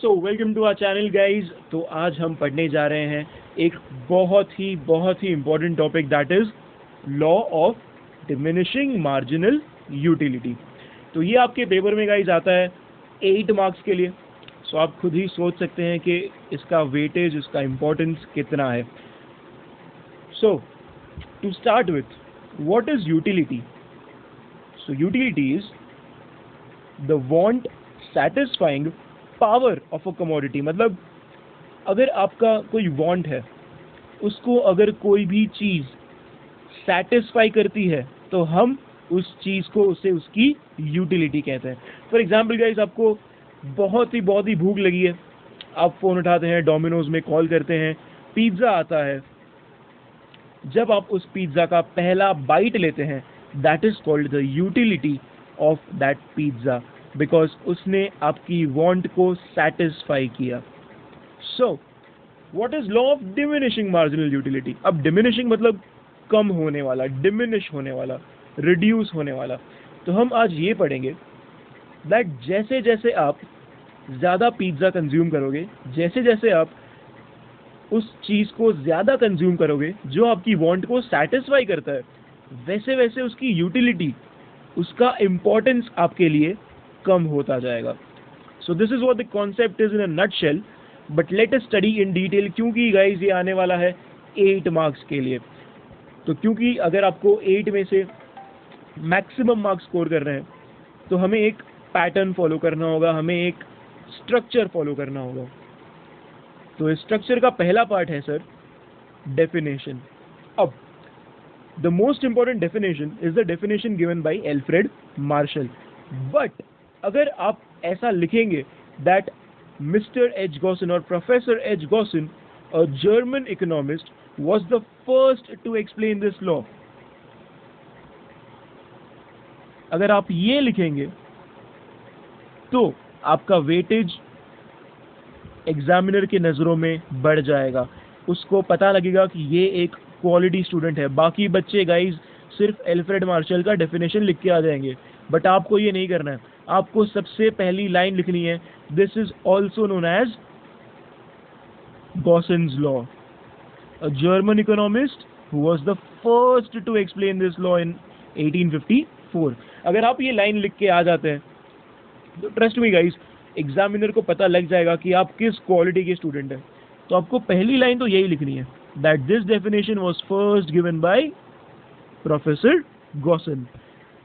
So welcome to our channel guys. तो आज हम पढ़ने जा रहे हैं एक बहुत ही important topic, that is law of diminishing marginal utility. तो ये आपके पेपर में गाइज आता है 8 मार्क्स के लिए। सो आप खुद ही सोच सकते हैं कि इसका वेटेज, इसका इम्पोर्टेंस कितना है। So to start with, what is utility? So utility is the want satisfying power of a commodity. मतलब अगर आपका कोई वांट है, उसको अगर कोई भी चीज़ सैटिस्फाई करती है तो हम उस चीज़ को, उसे उसकी यूटिलिटी कहते हैं। फॉर एग्जाम्पल गाइस, आपको बहुत ही भूख लगी है, आप फ़ोन उठाते हैं, डोमिनोज में कॉल करते हैं, पिज़्ज़ा आता है। जब आप उस पिज़्ज़ा का पहला बाइट लेते हैं, that is called the utility of that pizza, because उसने आपकी वांट को सैटिस्फाई किया। So what is law of diminishing marginal utility? अब डिमिनिशिंग मतलब कम होने वाला, डिमिनिश होने वाला, रिड्यूस होने वाला। तो हम आज ये पढ़ेंगे दैट जैसे जैसे आप ज़्यादा पिज़्ज़ा कंज्यूम करोगे, जैसे जैसे आप उस चीज़ को ज़्यादा कंज्यूम करोगे जो आपकी वांट को सैटिस्फाई करता है, वैसे वैसे उसकी यूटिलिटी, उसका इम्पोर्टेंस आपके लिए कम होता जाएगा। So this is what the concept is in a nutshell, but let us study in detail, क्योंकि गाइज ये आने वाला है 8 मार्क्स के लिए। तो क्योंकि अगर आपको 8 में से मैक्सिमम मार्क्स स्कोर कर रहे हैं, तो हमें एक पैटर्न फॉलो करना होगा, हमें एक स्ट्रक्चर फॉलो करना होगा। तो इस स्ट्रक्चर का पहला पार्ट है सर डेफिनेशन। अब the most important definition is the definition given by Alfred Marshall. But अगर आप ऐसा लिखेंगे दैट मिस्टर एच गॉसन और professor H Gaussian, a German economist, was the first to explain this law, अगर आप ये लिखेंगे तो आपका वेटेज एग्जामिनर के नज़रों में बढ़ जाएगा। उसको पता लगेगा कि ये एक क्वालिटी स्टूडेंट है। बाकी बच्चे गाइज सिर्फ एल्फ्रेड मार्शल का डेफिनेशन लिख के आ जाएंगे, बट आपको ये नहीं करना है। आपको सबसे पहली लाइन लिखनी है, this is also known as Gossen's law, a German economist who was the first to explain this law in 1854। अगर आप ये लाइन लिख के आ जाते हैं तो ट्रस्ट मी गाइस, एग्जामिनर को पता लग जाएगा कि आप किस क्वालिटी के स्टूडेंट हैं। तो आपको पहली लाइन तो यही लिखनी है, that this definition was first given by professor Gaussian.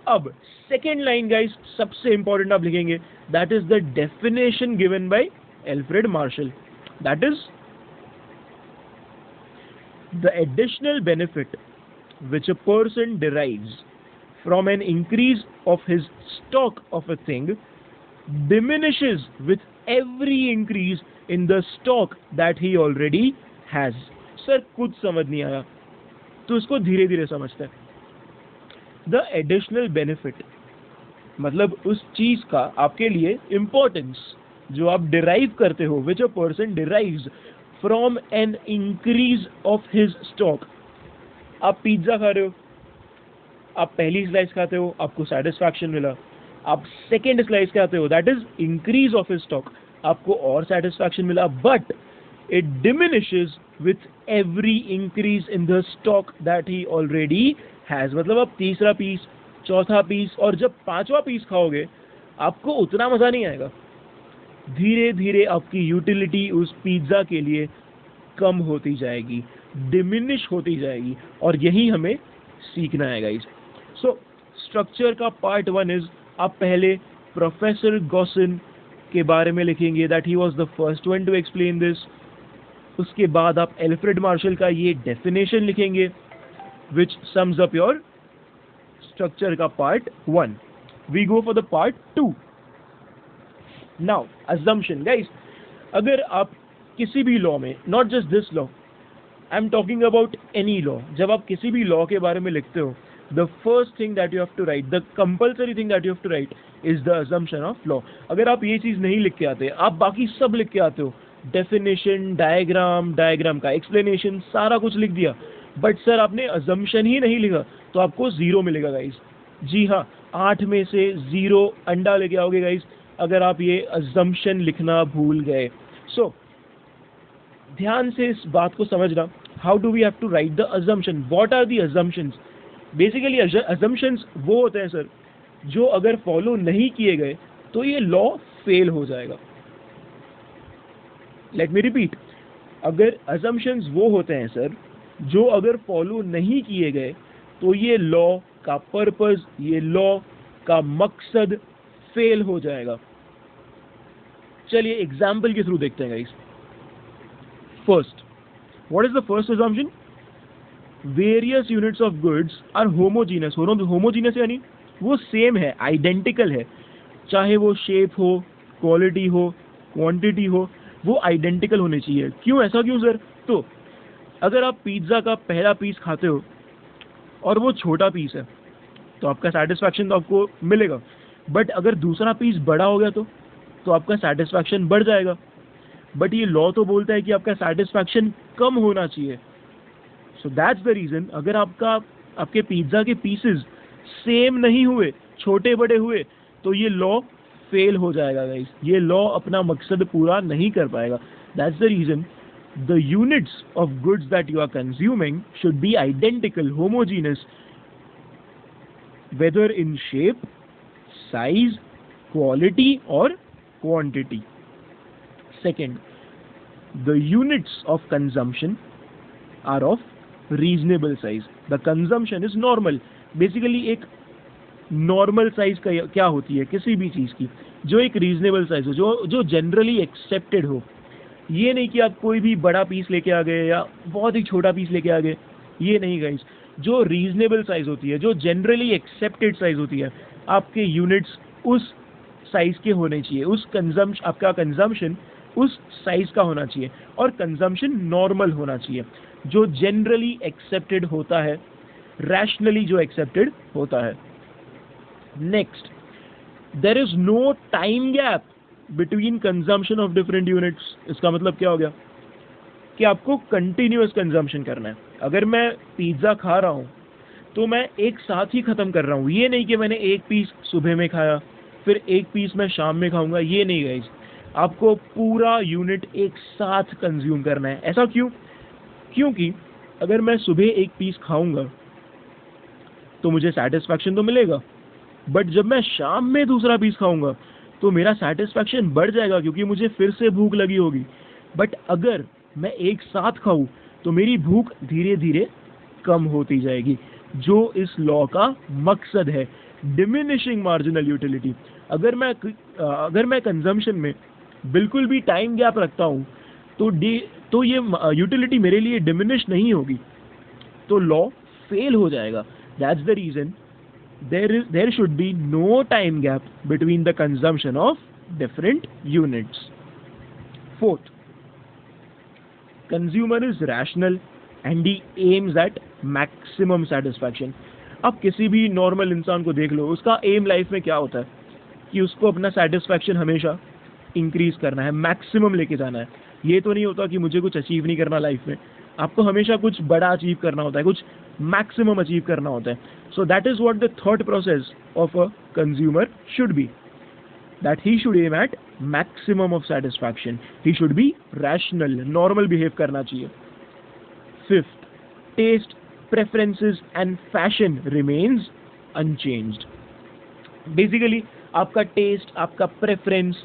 अब सेकेंड लाइन गाइस सबसे इंपॉर्टेंट आप लिखेंगे, that is the definition given by Alfred Marshall, that is the additional benefit which a person derives from an increase of his stock of a thing diminishes with every increase in the stock that he already has। Sir कुछ समझ नहीं आया तो इसको धीरे धीरे समझते हैं। The additional benefit मतलब उस चीज का आपके लिए इंपॉर्टेंस जो आप डिराइव करते हो, which a person derives from an increase of his stock। आप पिज्जा खा रहे हो, आप पहली स्लाइस खाते हो, आपको सेटिस्फैक्शन मिला। आप सेकेंड स्लाइस खाते हो, that is increase of his stock, आपको और सेटिस्फैक्शन मिला। But it diminishes with every increase in the stock that he already has. मतलब आप तीसरा पीस, चौथा पीस और जब पांचवा पीस खाओगे, आपको उतना मजा नहीं आएगा। धीरे धीरे आपकी यूटिलिटी उस पिज्ज़ा के लिए कम होती जाएगी, डिमिनिश होती जाएगी, और यही हमें सीखना है गाइस। सो स्ट्रक्चर का पार्ट 1 इज, आप पहले प्रोफेसर गॉसन के बारे में लिखेंगे, that he was the first one to explain this. उसके बाद आप एल्फ्रेड मार्शल का ये डेफिनेशन लिखेंगे, which sums up your structure का part 1। We go for the part 2। Now assumption guys, अगर आप किसी भी लॉ में, not just this law, I am talking about any law, जब आप किसी भी लॉ के बारे में लिखते हो, the first thing that you have to write, the compulsory thing that you have to write is the assumption of law. अगर आप ये चीज नहीं लिख के आते, आप बाकी सब लिख के आते हो, डेफिनेशन, डायग्राम, डायग्राम का एक्सप्लेनेशन, सारा कुछ लिख दिया, बट सर आपने assumption ही नहीं लिखा, तो आपको 0 मिलेगा गाइस। जी हाँ, 8 में से 0 अंडा लेके आओगे गाइस, अगर आप ये assumption लिखना भूल गए। सो ध्यान से इस बात को समझना, how do we have to write the assumption, what are the assumptions। Basically assumptions वो होते हैं सर जो अगर फॉलो नहीं किए गए तो ये लॉ फेल हो जाएगा। लेट मी रिपीट, अगर assumptions वो होते हैं सर जो अगर फॉलो नहीं किए गए तो ये लॉ का पर्पस, ये लॉ का मकसद फेल हो जाएगा। चलिए एग्जाम्पल के थ्रू देखते हैं guys. First, what is the first assumption? Various units of goods are homogeneous. Homogeneous यानी वो सेम है, आइडेंटिकल है, चाहे वो शेप हो, क्वालिटी हो, क्वांटिटी हो, वो आइडेंटिकल होने चाहिए। क्यों, ऐसा क्यों सर? तो अगर आप पिज्ज़ा का पहला पीस खाते हो और वो छोटा पीस है तो आपका सेटिस्फैक्शन तो आपको मिलेगा, बट अगर दूसरा पीस बड़ा हो गया तो आपका सेटिस्फैक्शन बढ़ जाएगा। बट ये लॉ तो बोलता है कि आपका सेटिस्फैक्शन कम होना चाहिए। सो दैट्स द रीज़न, अगर आपके पिज्ज़ा के पीसेस सेम नहीं हुए, छोटे बड़े हुए, तो ये लॉ फेल हो जाएगा गाइस। ये लॉ अपना मकसद पूरा नहीं कर पाएगा। That's the reason the units of goods that you are consuming should be identical, homogeneous, whether in shape, size, quality or quantity. Second, the units of consumption are of reasonable size. The consumption is normal. Basically एक normal size का क्या होती है किसी भी चीज़ की, जो एक रीजनेबल साइज हो, जो जनरली एक्सेप्टेड हो। ये नहीं कि आप कोई भी बड़ा पीस लेके आ गए या बहुत ही छोटा पीस लेके आ गए, ये नहीं गाइस। जो रीजनेबल साइज होती है, जो जनरली एक्सेप्टेड साइज होती है, आपके यूनिट्स उस साइज के होने चाहिए, आपका कंजम्पशन उस साइज का होना चाहिए और कंजम्पशन नॉर्मल होना चाहिए, जो जनरली एक्सेप्टेड होता है, रैशनली जो एक्सेप्टेड होता है। Next, there is no time gap between consumption of different units. इसका मतलब क्या हो गया कि आपको कंटिन्यूअस कंजम्पशन करना है। अगर मैं पिज्ज़ा खा रहा हूँ तो मैं एक साथ ही ख़त्म कर रहा हूँ। ये नहीं कि मैंने एक पीस सुबह में खाया फिर एक पीस मैं शाम में खाऊंगा, ये नहीं गाइस। आपको पूरा यूनिट एक साथ कंज्यूम करना है। ऐसा क्यों? क्योंकि अगर मैं सुबह एक पीस खाऊंगा तो मुझे सेटिस्फैक्शन तो मिलेगा, बट जब मैं शाम में दूसरा पीस खाऊंगा तो मेरा सेटिस्फैक्शन बढ़ जाएगा क्योंकि मुझे फिर से भूख लगी होगी। बट अगर मैं एक साथ खाऊं तो मेरी भूख धीरे धीरे कम होती जाएगी, जो इस लॉ का मकसद है, डिमिनिशिंग मार्जिनल यूटिलिटी। अगर मैं कंजम्पशन में बिल्कुल भी टाइम गैप रखता हूं तो ये यूटिलिटी मेरे लिए डिमिनिश नहीं होगी, तो लॉ फेल हो जाएगा। That's the reason there should be no time gap between the consumption of different units. Fourth, consumer is rational and he aims at maximum satisfaction. अब किसी भी नॉर्मल इंसान को देख लो, उसका एम लाइफ में क्या होता है कि उसको अपना सेटिस्फैक्शन हमेशा इंक्रीज करना है, मैक्सिमम लेके जाना है। ये तो नहीं होता कि मुझे कुछ अचीव नहीं करना लाइफ में, आपको हमेशा कुछ बड़ा अचीव करना होता है, कुछ मैक्सिमम अचीव करना होता है। So that is what the thought process of a consumer should be, that he should aim at maximum of satisfaction, he should be rational, normal behave करना चाहिए। Fifth, taste, preferences and fashion remains unchanged. Basically आपका taste, आपका preference,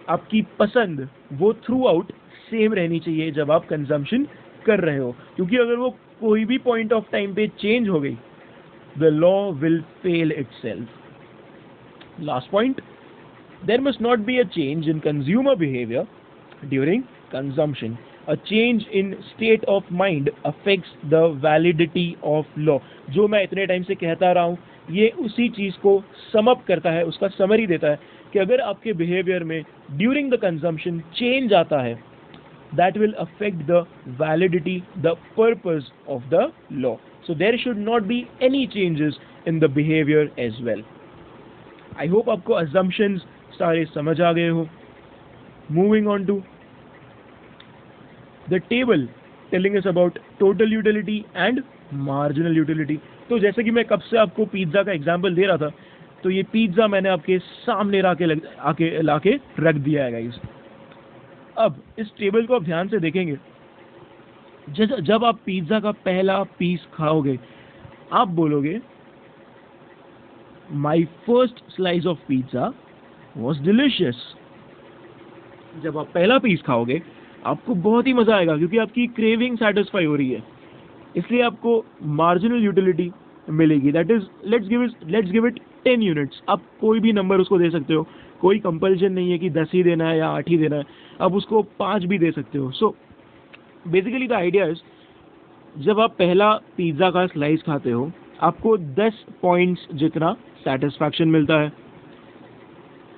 आपकी पसंद वो through out same रहनी चाहिए जब आप कंजम्पशन कर रहे हो, क्योंकि अगर वो कोई भी पॉइंट ऑफ टाइम पे चेंज हो गई, the law will fail itself. Last point, there must not be a change in consumer behaviour during consumption. A change in state of mind affects the validity of law. जो मैं इतने time से कहता रहा हूँ, ये उसी चीज़ को सम अप करता है, उसका समरी देता है कि अगर आपके बिहेवियर में ड्यूरिंग द कंजम्पशन चेंज आता है, that will affect the validity, the purpose of the law. So there should not be any changes in the behavior as well. I hope आपको assumptions सारे समझ आ गए हो। Moving on to the table telling us about total utility and marginal utility. तो जैसे कि मैं कब से आपको पिज्ज़ा का एग्जाम्पल दे रहा था, तो ये पिज्ज़ा मैंने आपके सामने ला के रख दिया है गाइस। अब इस टेबल को आप ध्यान से देखेंगे, जब आप पिज्ज़ा का पहला पीस खाओगे आप बोलोगे my first slice of pizza was delicious. जब आप पहला पीस खाओगे आपको बहुत ही मज़ा आएगा, क्योंकि आपकी क्रेविंग सेटिस्फाई हो रही है, इसलिए आपको मार्जिनल यूटिलिटी मिलेगी। That is let's give it 10 units. आप कोई भी नंबर उसको दे सकते हो, कोई कंपल्शन नहीं है कि 10 ही देना है या 8 ही देना है, आप उसको 5 भी दे सकते हो। So basically the idea is, जब आप पहला पिज्ज़ा का स्लाइस खाते हो आपको 10 पॉइंट्स जितना सेटिस्फैक्शन मिलता है।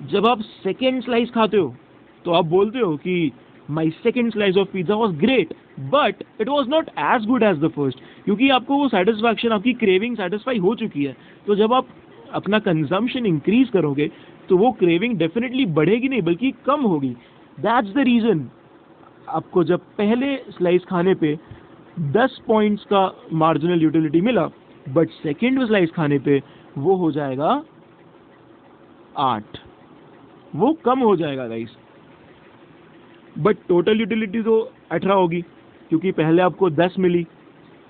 जब आप सेकेंड स्लाइस खाते हो तो आप बोलते हो कि my second slice of pizza was great but it was not as good as the first, क्योंकि आपको वो सेटिस्फैक्शन, आपकी क्रेविंग सेटिस्फाई हो चुकी है। तो जब आप अपना कंजम्पशन इंक्रीज करोगे तो वो क्रेविंग डेफिनेटली बढ़ेगी नहीं बल्कि कम होगी। दैट्स द रीज़न आपको जब पहले स्लाइस खाने पे 10 पॉइंट्स का मार्जिनल यूटिलिटी मिला, बट सेकेंड स्लाइस खाने पे वो हो जाएगा 8, वो कम हो जाएगा गाइस। बट टोटल यूटिलिटी तो 18 होगी, क्योंकि पहले आपको 10 मिली,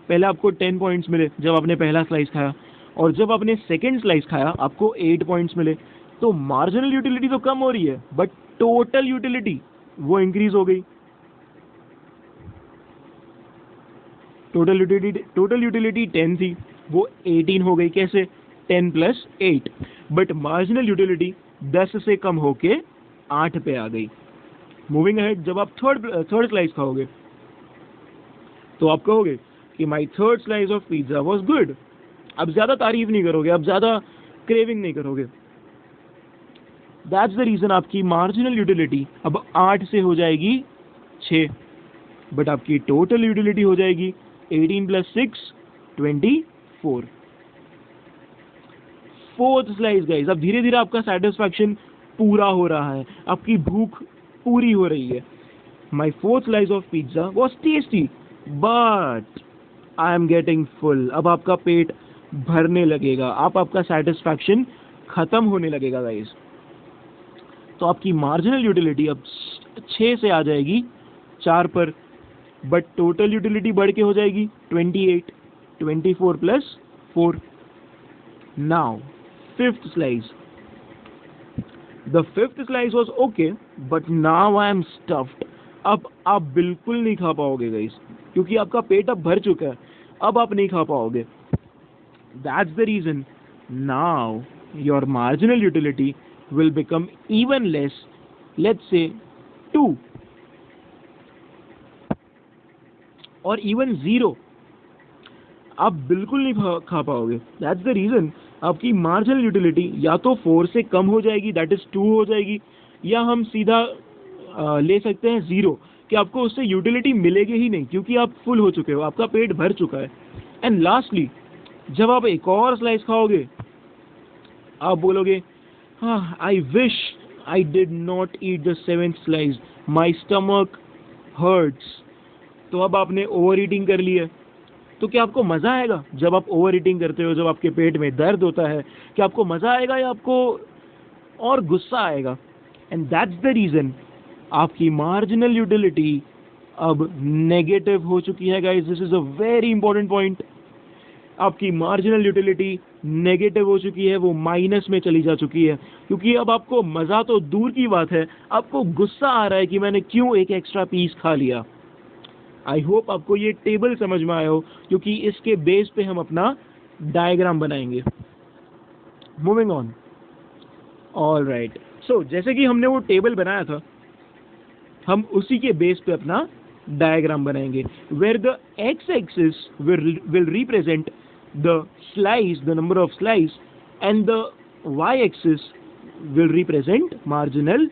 पहले आपको 10 पॉइंट्स मिले जब आपने पहला स्लाइस खाया, और जब आपने सेकेंड स्लाइस खाया आपको 8 पॉइंट्स मिले। तो मार्जिनल यूटिलिटी तो कम हो रही है बट टोटल यूटिलिटी वो इंक्रीज हो गई। टोटल यूटिलिटी 10 थी, वो 18 हो गई। कैसे? 10 + 8। बट मार्जिनल यूटिलिटी 10 से कम होके 8 पे आ गई। मूविंग अहेड, जब आप थर्ड स्लाइस खाओगे तो आप कहोगे कि my third slice of pizza was good. अब ज़्यादा तारीफ नहीं करोगे, अब ज़्यादा क्रेविंग नहीं करोगे। दैट्स द रीज़न आपकी मार्जिनल यूटिलिटी अब 8 से हो जाएगी 6, बट आपकी टोटल यूटिलिटी हो जाएगी 18 + 6 24। फोर्थ स्लाइस गाइस, अब धीरे धीरे आपका सेटिस्फैक्शन पूरा हो रहा है, आपकी भूख पूरी हो रही है। My fourth slice of pizza was tasty but I am getting full. अब आपका पेट भरने लगेगा, आपका सेटिस्फैक्शन खत्म होने लगेगा गाइस। तो आपकी मार्जिनल यूटिलिटी अब 6 से आ जाएगी 4 पर, बट टोटल यूटिलिटी बढ़ के हो जाएगी 28, 24 + 4। Now fifth slice, the fifth slice was okay but now I am stuffed. अब आप बिल्कुल नहीं खा पाओगे गाइस, क्योंकि आपका पेट अब भर चुका है, अब आप नहीं खा पाओगे। That's the reason now your marginal utility will become even less, let's say 2 or even 0। आप बिल्कुल नहीं खा पाओगे। दैट्स द रीज़न आपकी मार्जिनल यूटिलिटी या तो 4 से कम हो जाएगी, दैट इज 2 हो जाएगी, या हम सीधा ले सकते हैं 0, कि आपको उससे यूटिलिटी मिलेगी ही नहीं, क्योंकि आप फुल हो चुके हो, आपका पेट भर चुका है। एंड लास्टली जब आप एक और स्लाइस खाओगे आप बोलोगे I wish I did not eat the 7th slice. My stomach hurts. तो अब आपने ओवर ईटिंग कर ली है। तो क्या आपको मज़ा आएगा जब आप ओवर ईटिंग करते हो, जब आपके पेट में दर्द होता है? क्या आपको मज़ा आएगा या आपको और गुस्सा आएगा? एंड दैट्स द रीज़न आपकी मार्जिनल यूटिलिटी अब नेगेटिव हो चुकी है guys. This is a very important point. आपकी मार्जिनल यूटिलिटी नेगेटिव हो चुकी है, वो माइनस में चली जा चुकी है, क्योंकि अब आपको मज़ा तो दूर की बात है, आपको गुस्सा आ रहा है कि मैंने क्यों एक एक्स्ट्रा पीस खा लिया। आई होप आपको ये टेबल समझ में आया हो, क्योंकि इसके बेस पे हम अपना डायग्राम बनाएंगे। Moving on. ऑल राइट, सो जैसे कि हमने वो टेबल बनाया था, हम उसी के बेस पे अपना डायग्राम बनाएंगे, where the x axis will represent the slice, the number of slice, and the y-axis will represent marginal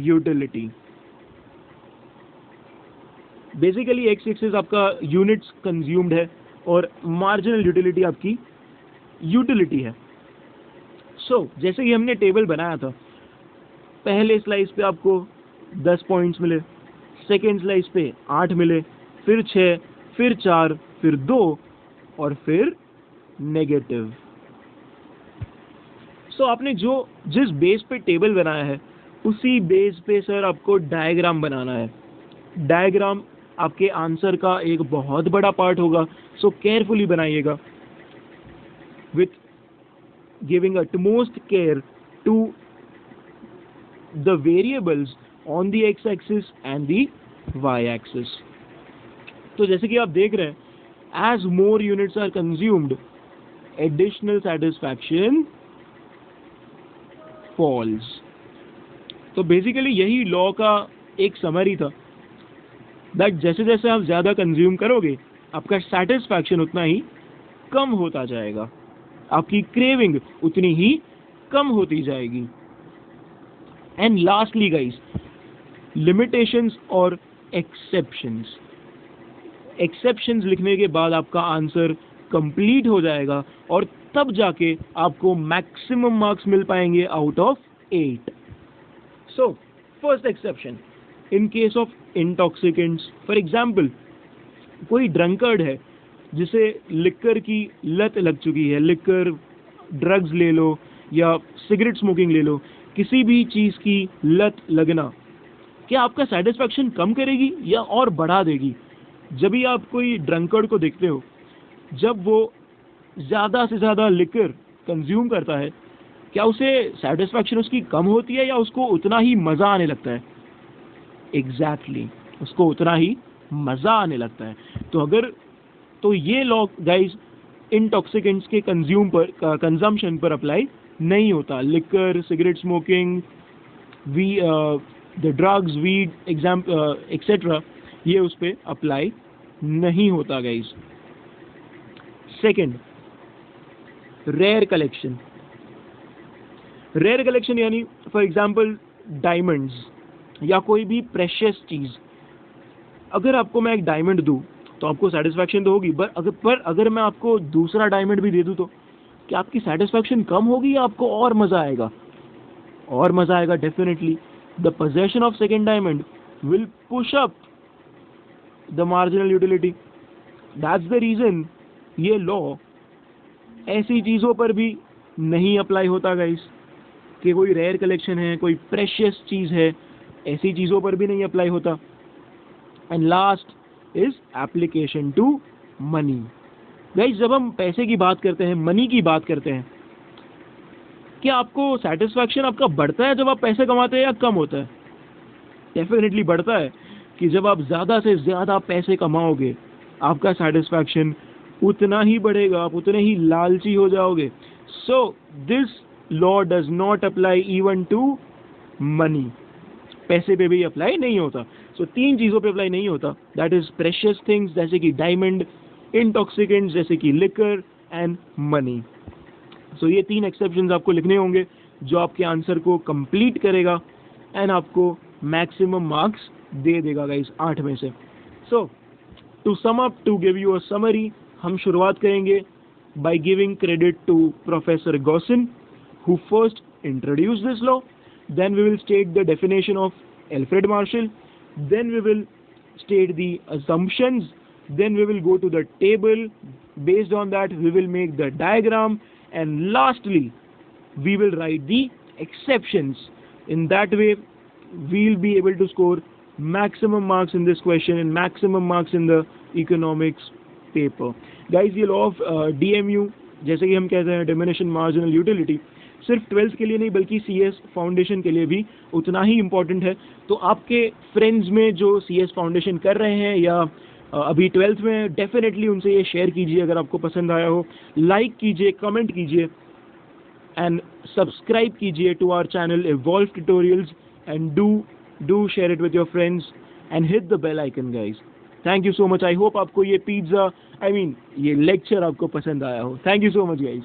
utility. Basically x-axis आपका units consumed है और marginal utility आपकी utility है। So जैसे कि हमने टेबल बनाया था, पहले स्लाइस पे आपको 10 पॉइंट्स मिले, सेकेंड स्लाइस पे 8 मिले, फिर 6, फिर 4, फिर 2 और फिर नेगेटिव। सो आपने जिस बेस पे टेबल बनाया है उसी बेस पे सर आपको डायग्राम बनाना है। डायग्राम आपके आंसर का एक बहुत बड़ा पार्ट होगा, सो केयरफुली बनाइएगा with giving utmost care to the variables on the x axis and the y axis. तो जैसे कि आप देख रहे हैं, as more units are consumed additional satisfaction falls. तो बेसिकली यही लॉ का एक समरी था, दैट जैसे जैसे आप ज़्यादा कंज्यूम करोगे आपका सेटिस्फैक्शन उतना ही कम होता जाएगा, आपकी क्रेविंग उतनी ही कम होती जाएगी। एंड लास्टली गाइस, लिमिटेशंस और एक्सेप्शंस। एक्सेप्शंस लिखने के बाद आपका आंसर कंप्लीट हो जाएगा और तब जाके आपको मैक्सिमम मार्क्स मिल पाएंगे out of 8। So first exception, in case of intoxicants, for example कोई ड्रंकर्ड है जिसे लिकर की लत लग चुकी है, लिकर, ड्रग्स ले लो या सिगरेट स्मोकिंग ले लो, किसी भी चीज़ की लत लगना क्या आपका सेटिस्फैक्शन कम करेगी या और बढ़ा देगी? जब भी आप कोई ड्रंकर्ड को देखते हो, जब वो ज़्यादा से ज़्यादा लिकर कंज्यूम करता है, क्या उसे सेटिस्फैक्शन उसकी कम होती है या उसको उतना ही मज़ा आने लगता है? एग्जैक्टली, उसको उतना ही मज़ा आने लगता है। तो ये लॉ गाइस इंटॉक्सिकेंट्स के कंजम्पशन पर अप्लाई नहीं होता। Liquor, cigarette smoking, the drugs, weed etcetera, ये उस पर अप्लाई नहीं होता guys. Second, rare collection. Rare collection यानी फॉर एग्जाम्पल डायमंड्स या कोई भी प्रेशियस चीज़। अगर आपको मैं एक डायमंड दूं तो आपको सेटिस्फैक्शन तो होगी, पर अगर मैं आपको दूसरा डायमंड भी दे दूं तो क्या आपकी सेटिस्फैक्शन कम होगी या आपको और मज़ा आएगा? और मज़ा आएगा definitely. The possession of second diamond will push up the marginal utility. That's the reason ये लॉ ऐसी चीज़ों पर भी नहीं अप्लाई होता गाइस, कि कोई रेयर कलेक्शन है, कोई प्रेशियस चीज़ है, ऐसी चीज़ों पर भी नहीं अप्लाई होता। And last is application to money. Guys जब हम पैसे की बात करते हैं, मनी की बात करते हैं, क्या आपको सेटिस्फैक्शन आपका बढ़ता है जब आप पैसे कमाते हैं या कम होता है? डेफिनेटली बढ़ता है, कि जब आप ज़्यादा से ज़्यादा पैसे कमाओगे आपका सेटिस्फैक्शन उतना ही बढ़ेगा, आप उतने ही लालची हो जाओगे। So this law does not apply even to money. पैसे पे भी अप्लाई नहीं होता। सो तीन चीज़ों पे अप्लाई नहीं होता, दैट इज प्रेशियस थिंग्स जैसे कि डायमंड, इंटॉक्सिकेंट्स जैसे कि लिकर एंड मनी। सो ये तीन एक्सेप्शंस आपको लिखने होंगे जो आपके आंसर को कंप्लीट करेगा एंड आपको मैक्सिमम मार्क्स दे देगा गाइस 8 में से। So to sum up, to give you a summary, हम शुरुआत करेंगे by giving credit to professor Gossen who first introduced this law. Then we will state the definition of Alfred Marshall. Then we will state the assumptions. Then we will go to the table. Based on that, we will make the diagram. And lastly, we will write the exceptions. In that way, we'll be able to score maximum marks in this question and maximum marks in the economics paper. Guys, ये law of DMU, जैसे कि हम कहते हैं diminishing marginal utility, सिर्फ 12th के लिए नहीं बल्कि CS फाउंडेशन के लिए भी उतना ही इम्पोर्टेंट है। तो आपके फ्रेंड्स में जो CS फाउंडेशन कर रहे हैं या अभी 12th में, डेफिनेटली उनसे ये शेयर कीजिए अगर आपको पसंद आया हो, लाइक कीजिए, कमेंट कीजिए एंड सब्सक्राइब कीजिए to our channel Evolve tutorials and do share it with your friends and hit the bell icon guys. Thank you so much. I hope आपको ये ये लेक्चर आपको पसंद आया हो। Thank you so much guys.